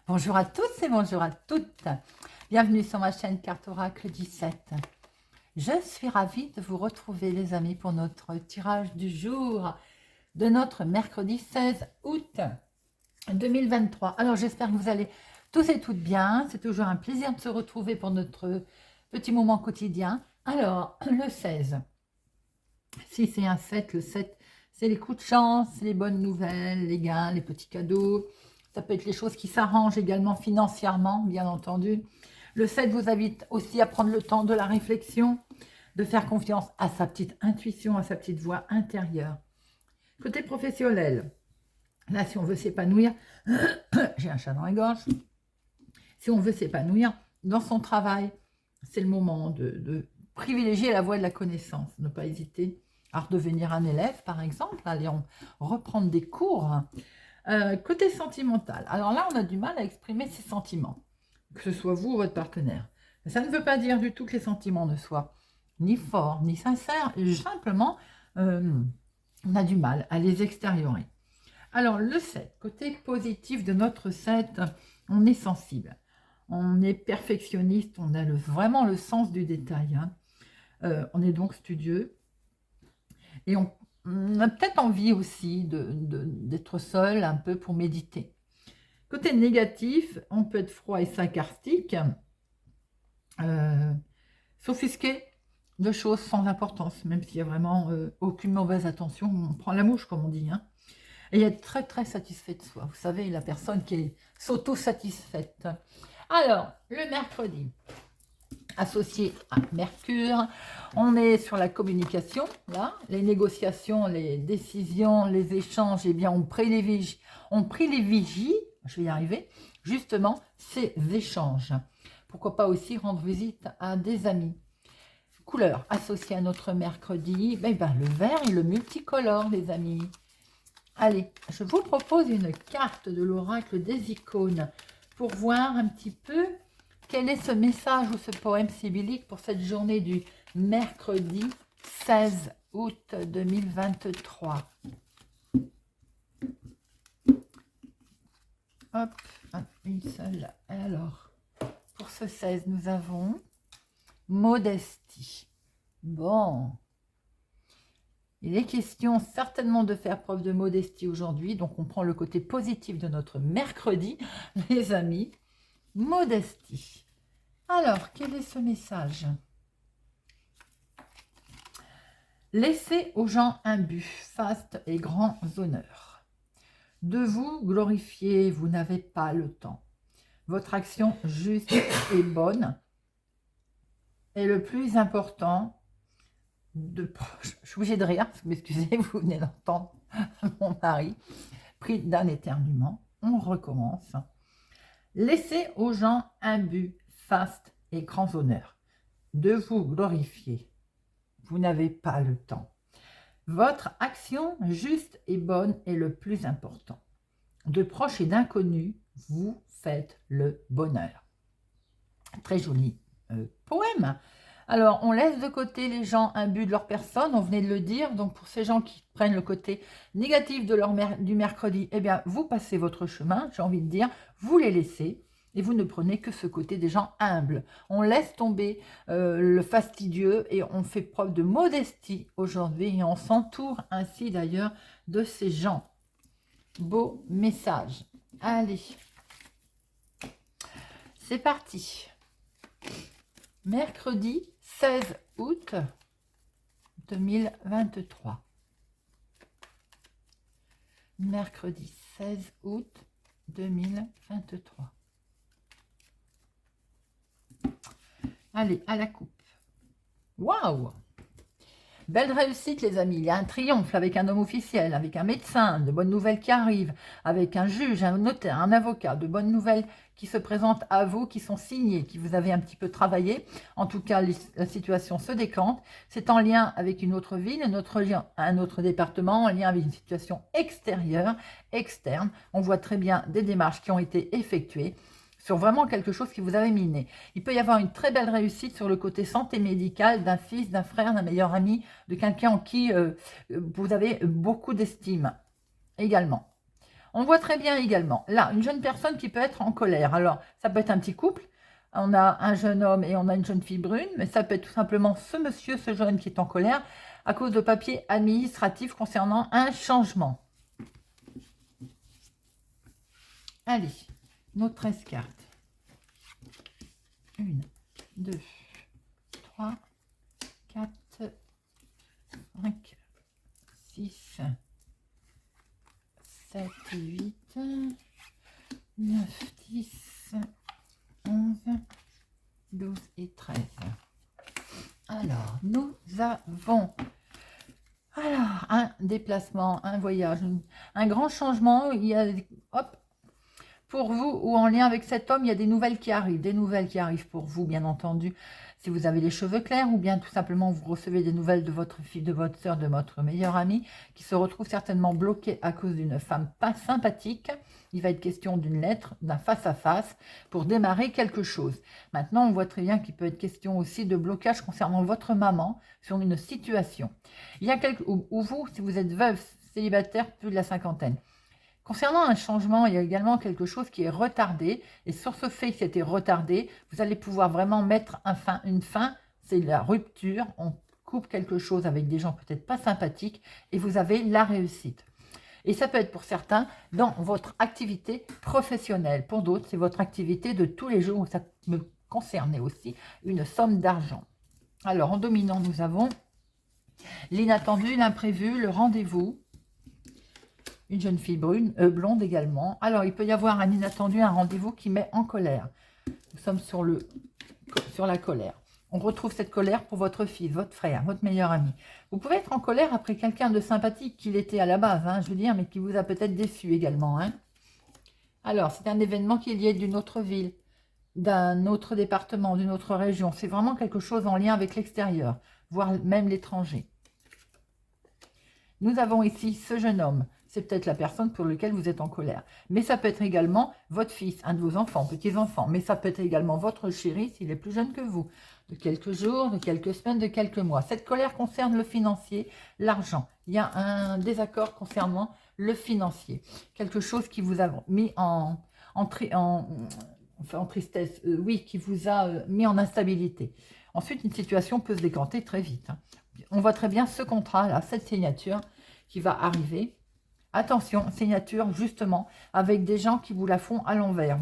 Bonjour à tous et bonjour à toutes. Bienvenue sur ma chaîne Carte Oracle 17. Je suis ravie de vous retrouver les amis pour notre tirage du jour de notre mercredi 16 août 2023. Alors j'espère que vous allez tous et toutes bien. C'est toujours un plaisir de se retrouver pour notre petit moment quotidien. Alors le 16, si c'est un 7, le 7 c'est les coups de chance, les bonnes nouvelles, les gains, les petits cadeaux. Ça peut être les choses qui s'arrangent également financièrement, bien entendu. Le 7 vous invite aussi à prendre le temps de la réflexion, de faire confiance à sa petite intuition, à sa petite voix intérieure. Côté professionnel, là, si on veut s'épanouir, j'ai un chat dans la gorge, si on veut s'épanouir dans son travail, c'est le moment de privilégier la voie de la connaissance, ne pas hésiter à redevenir un élève, par exemple, aller reprendre des cours. Côté sentimental, alors là, on a du mal à exprimer ses sentiments, que ce soit vous ou votre partenaire. Ça ne veut pas dire du tout que les sentiments ne soient ni forts, ni sincères, simplement, on a du mal à les extériorer. Alors, le 7, côté positif de notre 7, on est sensible, on est perfectionniste, on a vraiment le sens du détail, hein. On est donc studieux, et on a peut-être envie aussi d'être seul un peu pour méditer. Côté négatif, on peut être froid et sarcastique, s'offusquer de choses sans importance, même s'il n'y a vraiment aucune mauvaise attention, on prend la mouche comme on dit, hein. Et être très très satisfait de soi. Vous savez, la personne qui est s'auto-satisfaite. Alors, le mercredi, associé à Mercure, on est sur la communication, là, les négociations, les décisions, les échanges, eh bien on privilégie, je vais y arriver, justement, ces échanges. Pourquoi pas aussi rendre visite à des amis. Couleur associée à notre mercredi, le vert et le multicolore, les amis. Allez, je vous propose une carte de l'oracle des icônes pour voir un petit peu quel est ce message ou ce poème sibyllique pour cette journée du mercredi 16 août 2023. Hop, une seule. Alors, pour ce 16, nous avons modestie. Bon. Il est question certainement de faire preuve de modestie aujourd'hui, donc on prend le côté positif de notre mercredi, les amis. Modestie. Alors, quel est ce message? Laissez aux gens un but, faste et grands honneurs. De vous glorifier, vous n'avez pas le temps. Votre action juste et bonne est le plus important. Je suis obligée de rire, excusez, vous venez d'entendre mon mari, pris d'un éternuement. On recommence. Laissez aux gens un but, faste et grands honneurs. De vous glorifier, vous n'avez pas le temps. Votre action juste et bonne est le plus important. De proches et d'inconnus, vous faites le bonheur. Très joli poème. Alors, on laisse de côté les gens imbus de leur personne, on venait de le dire. Donc, pour ces gens qui prennent le côté négatif du mercredi, eh bien, vous passez votre chemin, j'ai envie de dire, vous les laissez. Et vous ne prenez que ce côté des gens humbles. On laisse tomber le fastidieux et on fait preuve de modestie aujourd'hui. Et on s'entoure ainsi d'ailleurs de ces gens. Beau message. Allez, c'est parti. Mercredi 16 août 2023. Mercredi 16 août 2023. Allez, à la coupe. Waouh! Belle réussite, les amis. Il y a un triomphe avec un homme officiel, avec un médecin, de bonnes nouvelles qui arrivent, avec un juge, un notaire, un avocat, de bonnes nouvelles qui se présentent à vous, qui sont signées, qui vous avez un petit peu travaillé. En tout cas, la situation se décante. C'est en lien avec une autre ville, un autre département, en lien avec une situation extérieure, externe. On voit très bien des démarches qui ont été effectuées sur vraiment quelque chose qui vous avait miné. Il peut y avoir une très belle réussite sur le côté santé médicale d'un fils, d'un frère, d'un meilleur ami, de quelqu'un en qui vous avez beaucoup d'estime également. On voit très bien également, là, une jeune personne qui peut être en colère. Alors, ça peut être un petit couple. On a un jeune homme et on a une jeune fille brune, mais ça peut être tout simplement ce monsieur, ce jeune qui est en colère à cause de papiers administratifs concernant un changement. Allez, nos 13 cartes. 1, 2, 3, 4, 5, 6, 7, 8, 9, 10, 11, 12 et 13. Alors, nous avons un déplacement, un voyage, un grand changement. Il y a, hop, pour vous ou en lien avec cet homme, il y a des nouvelles qui arrivent pour vous, bien entendu. Si vous avez les cheveux clairs ou bien tout simplement vous recevez des nouvelles de votre fille, de votre soeur, de votre meilleure amie qui se retrouve certainement bloquée à cause d'une femme pas sympathique. Il va être question d'une lettre, d'un face-à-face pour démarrer quelque chose. Maintenant, on voit très bien qu'il peut être question aussi de blocage concernant votre maman sur une situation. Il y a ou vous, si vous êtes veuve, célibataire, plus de la cinquantaine. Concernant un changement, il y a également quelque chose qui est retardé. Et sur ce fait que c'était retardé, vous allez pouvoir vraiment mettre une fin. C'est la rupture. On coupe quelque chose avec des gens peut-être pas sympathiques et vous avez la réussite. Et ça peut être pour certains dans votre activité professionnelle. Pour d'autres, c'est votre activité de tous les jours. Ça me concernait aussi une somme d'argent. Alors, en dominant, nous avons l'inattendu, l'imprévu, le rendez-vous. Une jeune fille brune, blonde également. Alors, il peut y avoir un inattendu, un rendez-vous qui met en colère. Nous sommes sur la colère. On retrouve cette colère pour votre fils, votre frère, votre meilleur ami. Vous pouvez être en colère après quelqu'un de sympathique qu'il était à la base, hein, je veux dire, mais qui vous a peut-être déçu également. Hein. Alors, c'est un événement qui est lié d'une autre ville, d'un autre département, d'une autre région. C'est vraiment quelque chose en lien avec l'extérieur, voire même l'étranger. Nous avons ici ce jeune homme. C'est peut-être la personne pour laquelle vous êtes en colère. Mais ça peut être également votre fils, un de vos enfants, petits-enfants. Mais ça peut être également votre chéri s'il est plus jeune que vous. De quelques jours, de quelques semaines, de quelques mois. Cette colère concerne le financier, l'argent. Il y a un désaccord concernant le financier. Quelque chose qui vous a mis en tristesse, oui, qui vous a mis en instabilité. Ensuite, une situation peut se décanter très vite. Hein. On voit très bien ce contrat-là, cette signature qui va arriver. Attention, signature justement avec des gens qui vous la font à l'envers.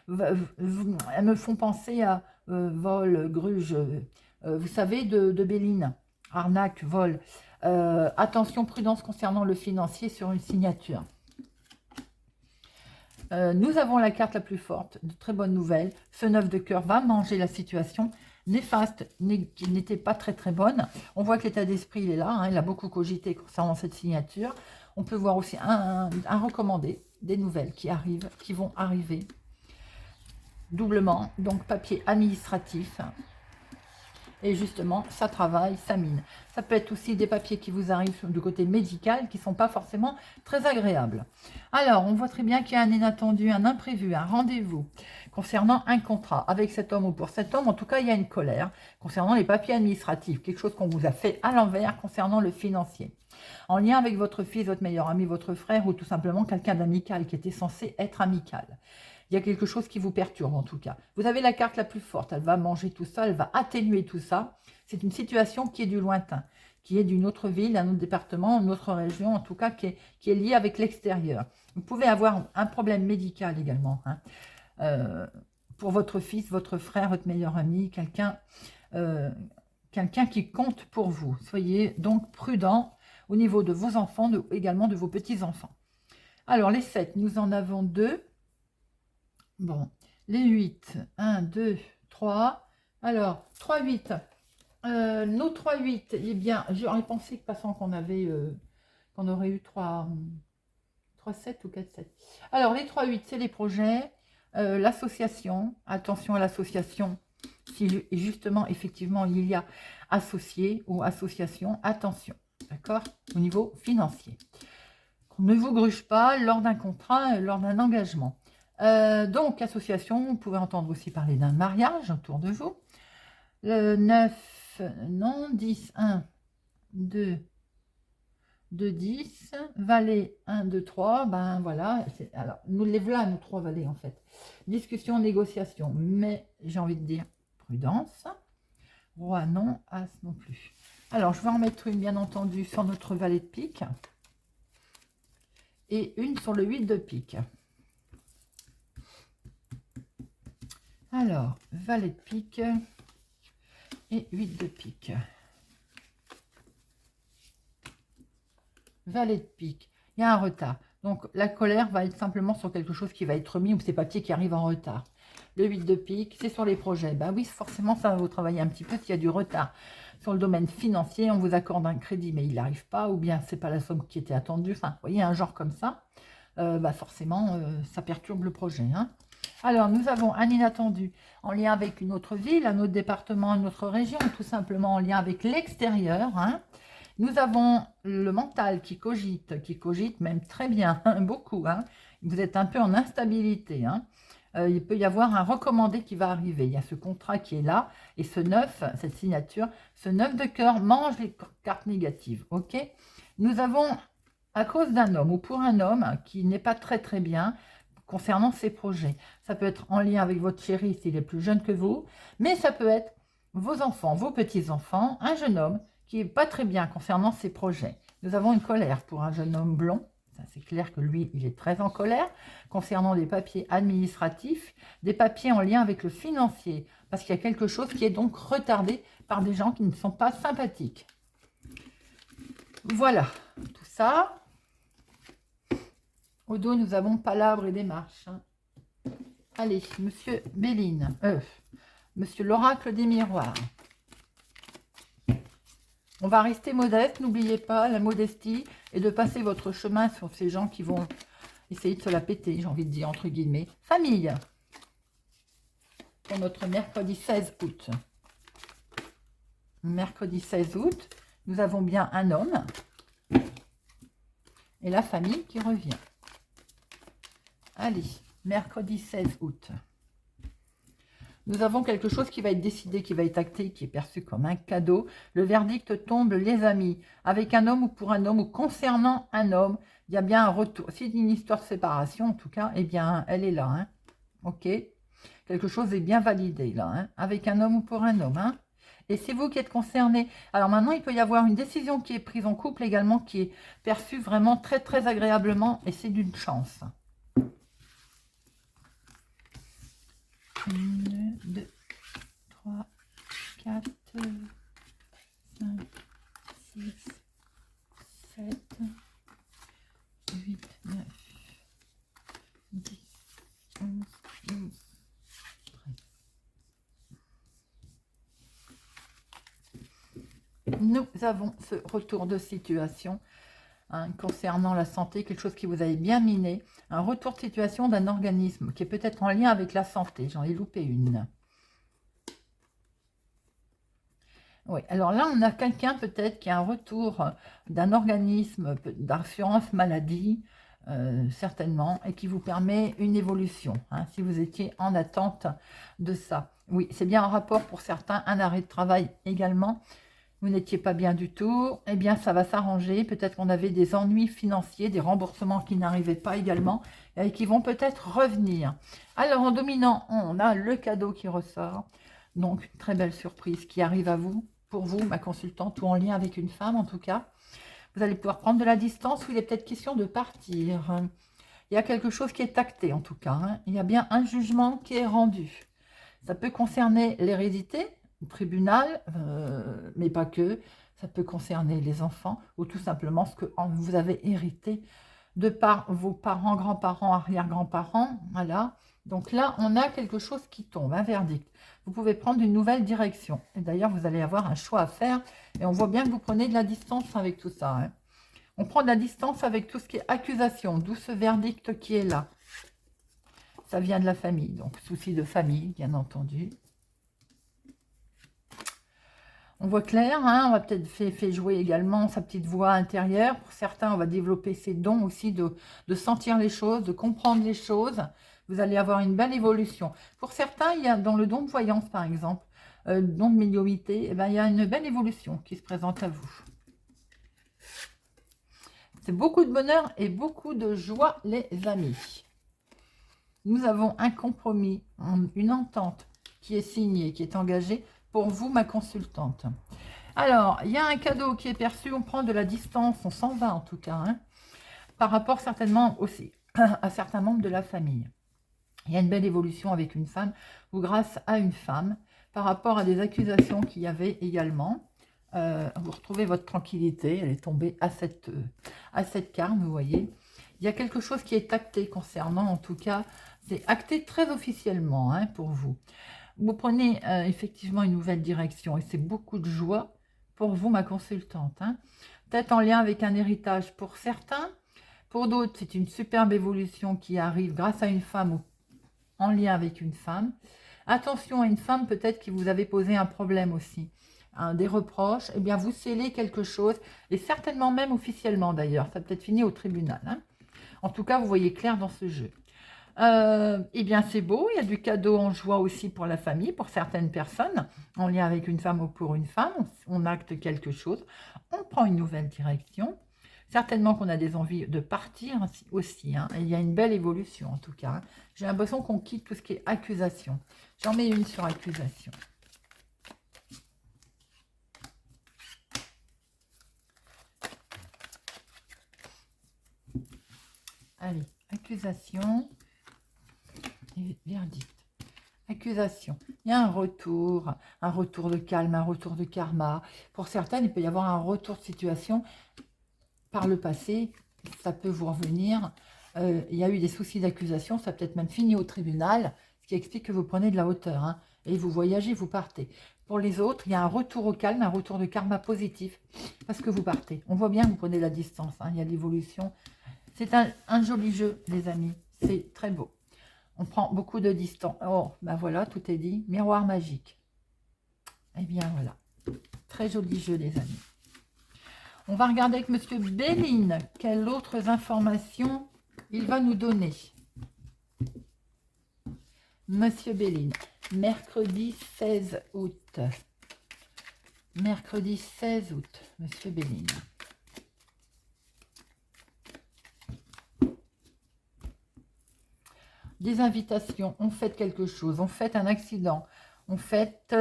Elles me font penser à vol, gruge, vous savez, de Béline, arnaque, vol. Attention, prudence concernant le financier sur une signature. Nous avons la carte la plus forte, de très bonnes nouvelles. Ce 9 de cœur va manger la situation néfaste, qui n'était pas très très bonne. On voit que l'état d'esprit, il est là, hein, il a beaucoup cogité concernant cette signature. On peut voir aussi un recommandé, des nouvelles qui vont arriver. Doublement, donc papier administratif. Et justement, ça travaille, ça mine. Ça peut être aussi des papiers qui vous arrivent du côté médical, qui ne sont pas forcément très agréables. Alors, on voit très bien qu'il y a un inattendu, un imprévu, un rendez-vous concernant un contrat avec cet homme ou pour cet homme. En tout cas, il y a une colère concernant les papiers administratifs, quelque chose qu'on vous a fait à l'envers concernant le financier. En lien avec votre fils, votre meilleur ami, votre frère ou tout simplement quelqu'un d'amical qui était censé être amical. Il y a quelque chose qui vous perturbe en tout cas. Vous avez la carte la plus forte, elle va manger tout ça, elle va atténuer tout ça. C'est une situation qui est du lointain, qui est d'une autre ville, d'un autre département, une autre région, en tout cas qui est liée avec l'extérieur. Vous pouvez avoir un problème médical également, hein, pour votre fils, votre frère, votre meilleur ami, quelqu'un qui compte pour vous. Soyez donc prudent au niveau de vos enfants, également de vos petits-enfants. Alors les 7, nous en avons 2. Bon, les 8, 1, 2, 3. Alors, 3, 8. Nos 3, 8, eh bien, j'aurais pensé que passant qu'on aurait eu 3, 7 ou 4, 7. Alors, les 3, 8, c'est les projets, l'association. Attention à l'association. Si justement, effectivement, il y a associé ou association, attention, d'accord, au niveau financier. Qu'on ne vous gruge pas lors d'un contrat, lors d'un engagement. Donc, association, vous pouvez entendre aussi parler d'un mariage autour de vous. Le 9, non, 10, 1, 2, 2, 10, valet 1, 2, 3, ben voilà, alors nous les voilà, nous 3 valets en fait. Discussion, négociation, mais j'ai envie de dire prudence. Roi non, as non plus. Alors je vais en mettre une bien entendu sur notre valet de pique et une sur le 8 de pique. Alors, valet de pique et 8 de pique. Valet de pique, il y a un retard. Donc la colère va être simplement sur quelque chose qui va être remis ou ces papiers qui arrivent en retard. Le 8 de pique, c'est sur les projets. Ben oui, forcément, ça va vous travailler un petit peu s'il y a du retard. Sur le domaine financier, on vous accorde un crédit, mais il n'arrive pas, ou bien c'est pas la somme qui était attendue. Enfin, vous voyez, un genre comme ça, forcément, ça perturbe le projet. Hein. Alors, nous avons un inattendu en lien avec une autre ville, un autre département, une autre région, tout simplement en lien avec l'extérieur. Hein. Nous avons le mental qui cogite même très bien, beaucoup. Hein. Vous êtes un peu en instabilité. Hein. Il peut y avoir un recommandé qui va arriver. Il y a ce contrat qui est là. Et ce 9, cette signature, ce 9 de cœur mange les cartes négatives. Ok. Nous avons, à cause d'un homme ou pour un homme qui n'est pas très très bien concernant ses projets. Ça peut être en lien avec votre chéri s'il est plus jeune que vous. Mais ça peut être vos enfants, vos petits-enfants, un jeune homme qui n'est pas très bien concernant ses projets. Nous avons une colère pour un jeune homme blond. C'est clair que lui, il est très en colère concernant des papiers administratifs, des papiers en lien avec le financier, parce qu'il y a quelque chose qui est donc retardé par des gens qui ne sont pas sympathiques. Voilà, tout ça. Au dos, nous avons palabres et démarches. Allez, monsieur Béline, monsieur l'oracle des miroirs. On va rester modeste, n'oubliez pas la modestie et de passer votre chemin sur ces gens qui vont essayer de se la péter, j'ai envie de dire entre guillemets. Famille, pour notre mercredi 16 août. Mercredi 16 août, nous avons bien un homme et la famille qui revient. Allez, mercredi 16 août. Nous avons quelque chose qui va être décidé, qui va être acté, qui est perçu comme un cadeau. Le verdict tombe, les amis, avec un homme ou pour un homme ou concernant un homme. Il y a bien un retour. Si c'est une histoire de séparation, en tout cas, eh bien, elle est là. Hein. Ok. Quelque chose est bien validé là, hein, avec un homme ou pour un homme. Hein. Et c'est vous qui êtes concerné. Alors maintenant, il peut y avoir une décision qui est prise en couple également, qui est perçue vraiment très, très agréablement. Et c'est d'une chance. 1, 2, 3, 4, 5, 6, 7, 8, 9, 10, 11, 12, 13. Nous avons ce retour de situation concernant la santé, quelque chose qui vous avait bien miné, un retour de situation d'un organisme qui est peut-être en lien avec la santé. J'en ai loupé une. Oui, alors là, on a quelqu'un peut-être qui a un retour d'un organisme d'assurance maladie, certainement, et qui vous permet une évolution, hein, si vous étiez en attente de ça. Oui, c'est bien en rapport pour certains, un arrêt de travail également. Vous n'étiez pas bien du tout, eh bien ça va s'arranger. Peut-être qu'on avait des ennuis financiers, des remboursements qui n'arrivaient pas également et qui vont peut-être revenir. Alors en dominant, on a le cadeau qui ressort. Donc très belle surprise qui arrive à vous, pour vous, ma consultante, ou en lien avec une femme en tout cas. Vous allez pouvoir prendre de la distance ou il est peut-être question de partir. Il y a quelque chose qui est acté en tout cas. Hein. Il y a bien un jugement qui est rendu. Ça peut concerner l'hérédité, tribunal, mais pas que. Ça peut concerner les enfants ou tout simplement ce que vous avez hérité de par vos parents, grands-parents, arrière-grands-parents. Voilà. Donc là, on a quelque chose qui tombe, un verdict. Vous pouvez prendre une nouvelle direction. Et d'ailleurs, vous allez avoir un choix à faire. Et on voit bien que vous prenez de la distance avec tout ça. Hein. On prend de la distance avec tout ce qui est accusation, d'où ce verdict qui est là. Ça vient de la famille, donc souci de famille, bien entendu. On voit clair, hein, on va peut-être fait jouer également sa petite voix intérieure. Pour certains, on va développer ses dons aussi de sentir les choses, de comprendre les choses. Vous allez avoir une belle évolution. Pour certains, il y a dans le don de voyance, par exemple, don de médiumnité, eh ben, il y a une belle évolution qui se présente à vous. C'est beaucoup de bonheur et beaucoup de joie, les amis. Nous avons un compromis, une entente qui est signée, qui est engagée pour vous, ma consultante. Alors, il y a un cadeau qui est perçu, on prend de la distance, on s'en va en tout cas, hein, par rapport certainement aussi à certains membres de la famille. Il y a une belle évolution avec une femme ou grâce à une femme par rapport à des accusations qu'il y avait également. Vous retrouvez votre tranquillité, elle est tombée à cette carte, vous voyez. Il y a quelque chose qui est acté concernant, en tout cas, c'est acté très officiellement hein, pour vous. Vous prenez effectivement une nouvelle direction et c'est beaucoup de joie pour vous, ma consultante. Hein. Peut-être en lien avec un héritage pour certains. Pour d'autres, c'est une superbe évolution qui arrive grâce à une femme ou en lien avec une femme. Attention à une femme peut-être qui vous avait posé un problème aussi, hein, des reproches. Eh bien, vous scellez quelque chose et certainement même officiellement d'ailleurs. Ça peut être fini au tribunal. Hein. En tout cas, vous voyez clair dans ce jeu. Eh bien, c'est beau. Il y a du cadeau en joie aussi pour la famille, pour certaines personnes, en lien avec une femme ou pour une femme. On acte quelque chose. On prend une nouvelle direction. Certainement qu'on a des envies de partir aussi. Hein. Et il y a une belle évolution en tout cas. Hein. J'ai l'impression qu'on quitte tout ce qui est accusation. J'en mets une sur accusation. Allez, accusation et verdict. Accusation. Il y a un retour de calme, un retour de karma. Pour certaines, il peut y avoir un retour de situation par le passé. Ça peut vous revenir. Il y a eu des soucis d'accusation, ça peut être même fini au tribunal, ce qui explique que vous prenez de la hauteur. Hein, et vous voyagez, vous partez. Pour les autres, il y a un retour au calme, un retour de karma positif, parce que vous partez. On voit bien que vous prenez la distance. Hein, il y a l'évolution. C'est un joli jeu, les amis. C'est très beau. On prend beaucoup de distance. Oh, ben voilà, tout est dit. Miroir magique. Eh bien, voilà. Très joli jeu, les amis. On va regarder avec Monsieur Béline. Quelles autres informations il va nous donner. Monsieur Béline. Mercredi 16 août. Mercredi 16 août. Monsieur Béline. Des invitations, on fait quelque chose, on fait un accident, on fait...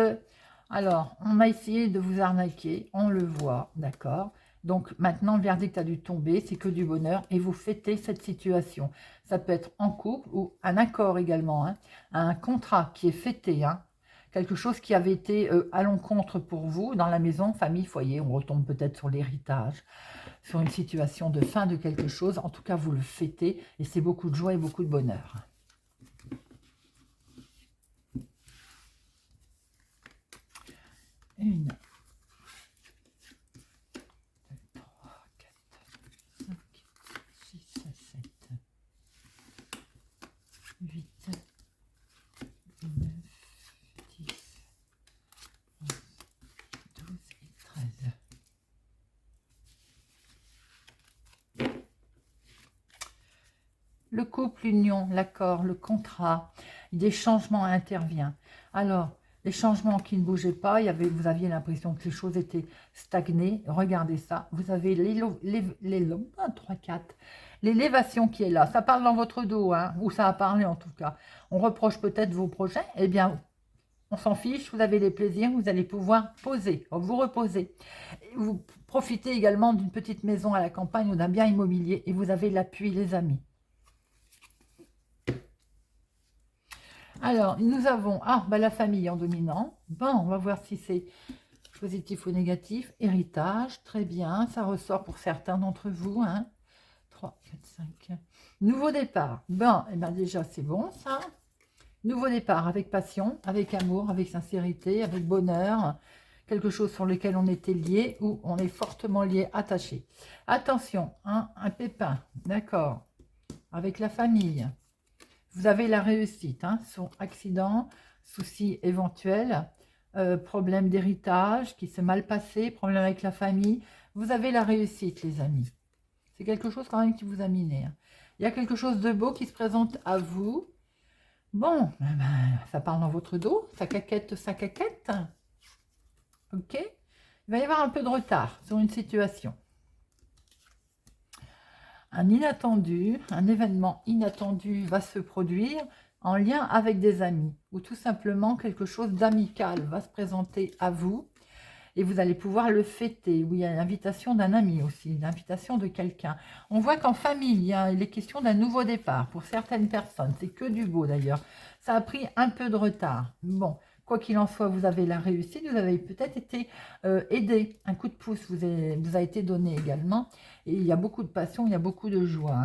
alors, on a essayé de vous arnaquer, on le voit, d'accord. Donc, maintenant, le verdict a dû tomber, c'est que du bonheur, et vous fêtez cette situation. Ça peut être en couple ou un accord également, hein, un contrat qui est fêté, hein, quelque chose qui avait été à l'encontre pour vous, dans la maison, famille, foyer, on retombe peut-être sur l'héritage, sur une situation de fin de quelque chose. En tout cas, vous le fêtez, et c'est beaucoup de joie et beaucoup de bonheur. Une, 2, 3, 4, 5, 6, 7, 8, 9, 10, 11, 12 et 13. Le couple, l'union, l'accord, le contrat, des changements interviennent. Alors, les changements qui ne bougeaient pas, vous aviez l'impression que les choses étaient stagnées. Regardez ça, vous avez l'élévation qui est là. Ça parle dans votre dos, hein, ou ça a parlé en tout cas. On reproche peut-être vos projets. Eh bien, on s'en fiche, vous avez les plaisirs, vous allez pouvoir poser, vous reposer. Vous profitez également d'une petite maison à la campagne ou d'un bien immobilier et vous avez l'appui, les amis. Alors, nous avons la famille en dominant. Bon, on va voir si c'est positif ou négatif. Héritage, très bien. Ça ressort pour certains d'entre vous. Hein. 3, 4, 5. Nouveau départ. Bon, et bien déjà, c'est bon, ça. Nouveau départ avec passion, avec amour, avec sincérité, avec bonheur. Quelque chose sur lequel on était lié ou on est fortement lié, attaché. Attention, hein, un pépin, d'accord. Avec la famille. Vous avez la réussite, hein, son accident, soucis éventuels, problème d'héritage qui s'est mal passé, problème avec la famille. Vous avez la réussite, les amis. C'est quelque chose quand même qui vous a miné. Hein. Il y a quelque chose de beau qui se présente à vous. Bon, ça parle dans votre dos, ça caquette, ça caquette. Ok. Il va y avoir un peu de retard sur une situation. un inattendu, un événement inattendu va se produire en lien avec des amis, ou tout simplement quelque chose d'amical va se présenter à vous, et vous allez pouvoir le fêter. Oui, il y a l'invitation d'un ami aussi, l'invitation de quelqu'un. On voit qu'en famille, il est question d'un nouveau départ pour certaines personnes. C'est que du beau d'ailleurs. Ça a pris un peu de retard. Bon, quoi qu'il en soit, vous avez la réussite. Vous avez peut-être été aidé. Un coup de pouce vous a été donné également. Et il y a beaucoup de passion, il y a beaucoup de joie.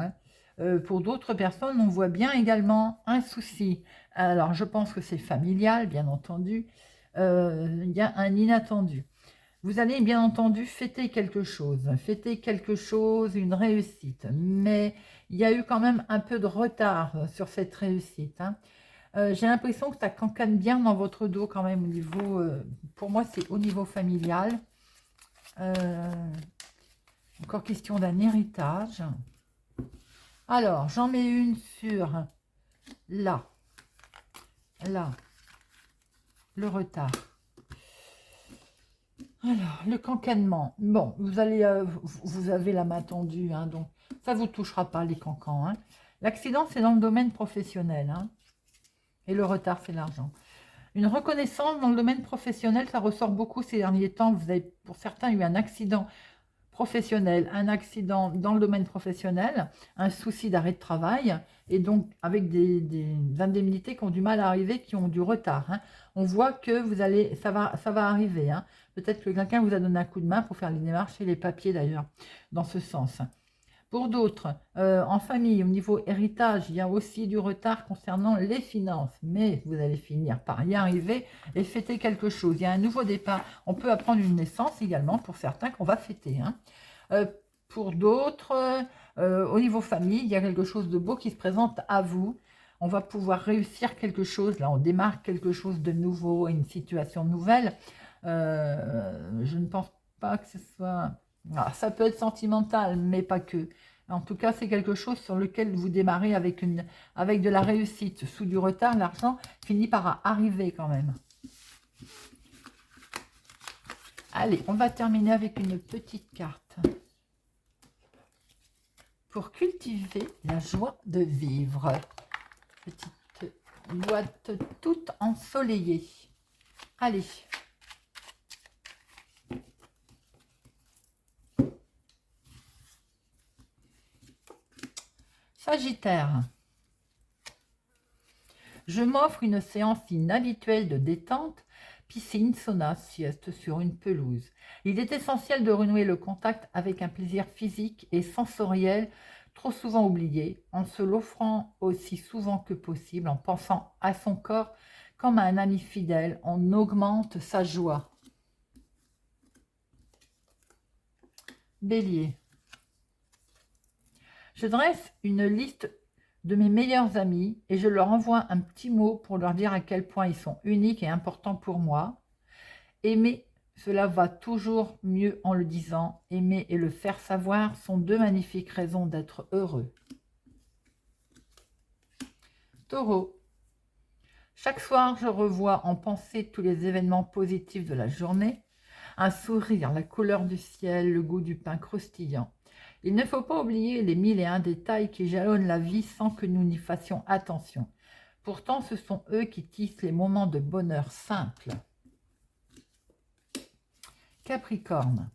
Hein. Pour d'autres personnes, on voit bien également un souci. Alors, je pense que c'est familial, bien entendu. Il y a un inattendu. Vous allez bien entendu fêter quelque chose, une réussite, mais il y a eu quand même un peu de retard sur cette réussite. Hein. J'ai l'impression que ça cancane bien dans votre dos quand même au niveau, pour moi c'est au niveau familial. Encore question d'un héritage. Alors, j'en mets une sur là, le retard. Alors, le cancanement. Bon, vous avez la main tendue, hein, donc ça ne vous touchera pas les cancans. Hein. L'accident, c'est dans le domaine professionnel. Hein, et le retard, c'est l'argent. Une reconnaissance dans le domaine professionnel, ça ressort beaucoup ces derniers temps. Vous avez, pour certains, eu un accident professionnel, un accident dans le domaine professionnel, un souci d'arrêt de travail, et donc avec des indemnités qui ont du mal à arriver, qui ont du retard. Hein. On voit que ça va arriver. Hein. Peut-être que quelqu'un vous a donné un coup de main pour faire les démarches et les papiers d'ailleurs, dans ce sens. Pour d'autres, en famille, au niveau héritage, il y a aussi du retard concernant les finances. Mais vous allez finir par y arriver et fêter quelque chose. Il y a un nouveau départ. On peut apprendre une naissance également pour certains qu'on va fêter. Hein. Pour d'autres, au niveau famille, il y a quelque chose de beau qui se présente à vous. On va pouvoir réussir quelque chose. Là, on démarre quelque chose de nouveau, une situation nouvelle. Je ne pense pas que ce soit... Alors, ça peut être sentimental, mais pas que. En tout cas, c'est quelque chose sur lequel vous démarrez avec de la réussite. Sous du retard, l'argent finit par arriver quand même. Allez, on va terminer avec une petite carte. Pour cultiver la joie de vivre. Petite boîte toute ensoleillée. Allez. Sagittaire, je m'offre une séance inhabituelle de détente, piscine, sauna, sieste sur une pelouse. Il est essentiel de renouer le contact avec un plaisir physique et sensoriel trop souvent oublié, en se l'offrant aussi souvent que possible, en pensant à son corps comme à un ami fidèle, on augmente sa joie. Bélier. Je dresse une liste de mes meilleurs amis et je leur envoie un petit mot pour leur dire à quel point ils sont uniques et importants pour moi. Aimer, cela va toujours mieux en le disant. Aimer et le faire savoir sont deux magnifiques raisons d'être heureux. Taureau. Chaque soir, je revois en pensée tous les événements positifs de la journée. Un sourire, la couleur du ciel, le goût du pain croustillant. Il ne faut pas oublier les 1001 détails qui jalonnent la vie sans que nous n'y fassions attention. Pourtant, ce sont eux qui tissent les moments de bonheur simples. Capricorne.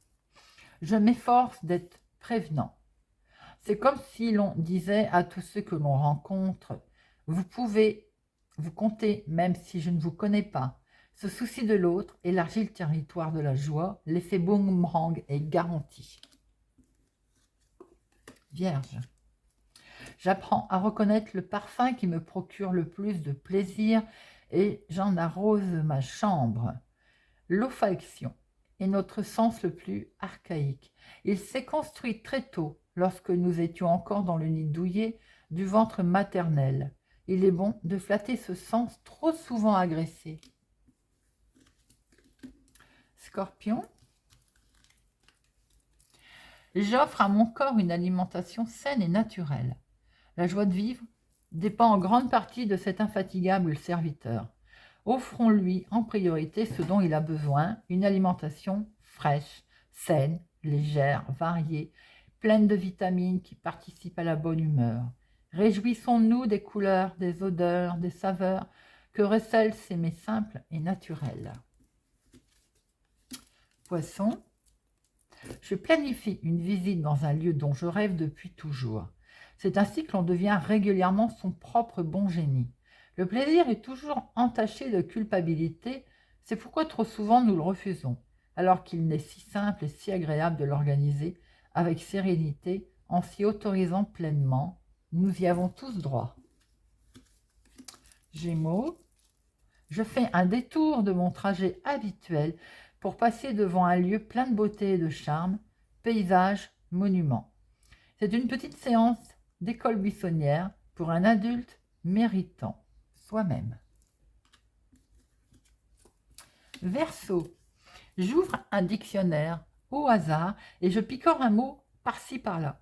Je m'efforce d'être prévenant. C'est comme si l'on disait à tous ceux que l'on rencontre, vous pouvez vous compter même si je ne vous connais pas. Ce souci de l'autre élargit le territoire de la joie. L'effet boomerang est garanti. Vierge. J'apprends à reconnaître le parfum qui me procure le plus de plaisir et j'en arrose ma chambre. L'olfaction est notre sens le plus archaïque. Il s'est construit très tôt, lorsque nous étions encore dans le nid douillet du ventre maternel. Il est bon de flatter ce sens trop souvent agressé. Scorpion. J'offre à mon corps une alimentation saine et naturelle. La joie de vivre dépend en grande partie de cet infatigable serviteur. Offrons-lui en priorité ce dont il a besoin, une alimentation fraîche, saine, légère, variée, pleine de vitamines qui participent à la bonne humeur. Réjouissons-nous des couleurs, des odeurs, des saveurs que recèlent ces mets simples et naturels. Poisson, je planifie une visite dans un lieu dont je rêve depuis toujours. C'est ainsi que l'on devient régulièrement son propre bon génie. Le plaisir est toujours entaché de culpabilité, c'est pourquoi trop souvent nous le refusons, alors qu'il est si simple et si agréable de l'organiser avec sérénité en s'y autorisant pleinement. Nous y avons tous droit. Gémeaux, je fais un détour de mon trajet habituel pour passer devant un lieu plein de beauté et de charme, paysage, monument. C'est une petite séance d'école buissonnière pour un adulte méritant soi-même. Verseau, j'ouvre un dictionnaire au hasard et je picore un mot par-ci par-là.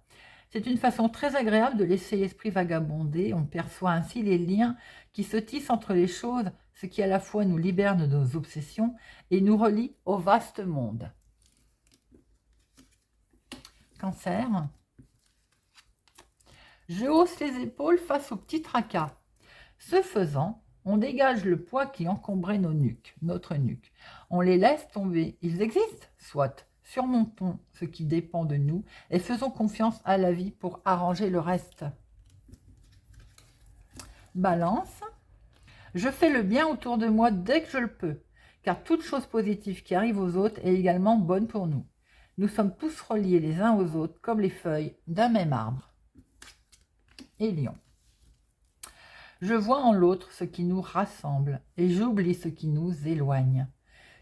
C'est une façon très agréable de laisser l'esprit vagabonder. On perçoit ainsi les liens qui se tissent entre les choses, ce qui à la fois nous libère de nos obsessions et nous relie au vaste monde. Cancer, je hausse les épaules face au petit tracas. Ce faisant, on dégage le poids qui encombrait notre nuque. On les laisse tomber. Ils existent, soit. Surmontons ce qui dépend de nous et faisons confiance à la vie pour arranger le reste. Balance, je fais le bien autour de moi dès que je le peux, car toute chose positive qui arrive aux autres est également bonne pour nous. Nous sommes tous reliés les uns aux autres comme les feuilles d'un même arbre. Et Lion, je vois en l'autre ce qui nous rassemble et j'oublie ce qui nous éloigne.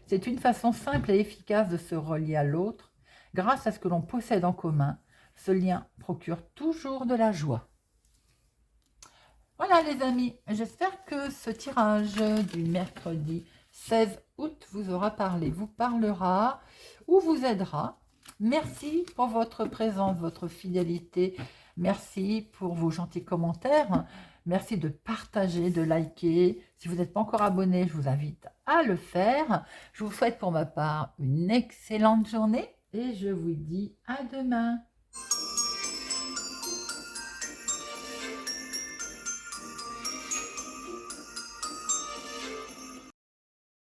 C'est une façon simple et efficace de se relier à l'autre. Grâce à ce que l'on possède en commun, ce lien procure toujours de la joie. Voilà les amis, j'espère que ce tirage du mercredi 16 août vous aura parlé, vous parlera ou vous aidera. Merci pour votre présence, votre fidélité. Merci pour vos gentils commentaires. Merci de partager, de liker. Si vous n'êtes pas encore abonné, je vous invite à le faire. Je vous souhaite pour ma part une excellente journée et je vous dis à demain.